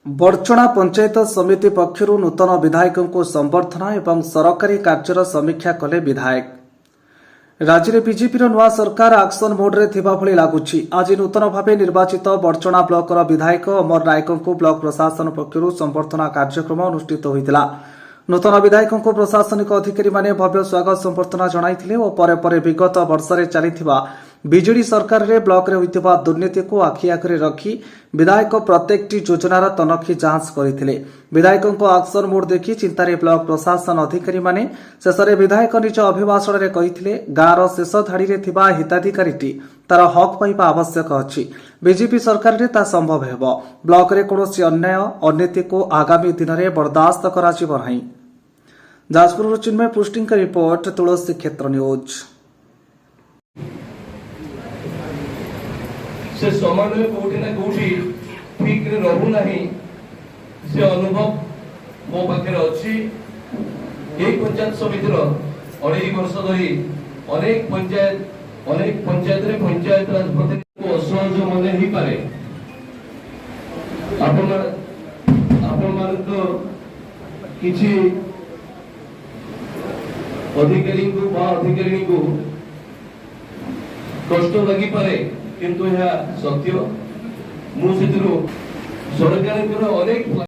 बड़चणा पंचायत समिति पक्षर नूतन विधायक को संबर्धना एवं सरकारी कार्यर समीक्षा कले विधायक। राज्य में बीजेपी नुआ सरकार एक्शन मोड्रे थिबा भली लागुछि। आज नूतन भावे निर्वाचित बड़चणा ब्लॉकर विधायक अमर नायक को ब्लॉक प्रशासन पक्षर संबर्धना कार्यक्रम अनुष्ठित होइतिला। नूतन विधायक को प्रशासनिक अधिकारी माने भव्य स्वागत संबर्धना जणाइथिले और परे परे विगत वर्ष रे चलिथिबा बीजेडी सरकार रे ब्लॉक रे होइतिबा दुर्नीति को आखि आखरे रखी विधायक प्रत्येकटी योजनार तनखी जांच करथिले। विधायक को एक्शन मोड देखि चिंतारे ब्लॉक प्रशासन अधिकारी माने शेषरे विधायक निज अभिभाषण रे कहिथिले गाँर शेष धाड़ी रे थिबा हिताधिकारीटी तार हक पाइबा आवश्यक अछि। बीजेपी सरकार रे ता संभव हेबो। ब्लॉक रे कोनोसी अन्याय अनीति को आगामी दिन में बर्दाश्त कराजिबो नाही। जाजपुर चिन्मय पोस्टिंग का रिपोर्ट तुलसी क्षेत्र न्यूज। से समन्वय कोठी ना कोठी ठीक रे रहू नाही से अनुभव मो पाखे अछि। एक पंचायत समिति रो 2.5 वर्ष धरी अनेक पंचायत रे पंचायत राज प्रतिनिधि को असहज मने ही पारे। आपण मान तो किछि अधिकारी को कष्ट लगी पारे, किंतु यह सत्य। मु सरकार अनेक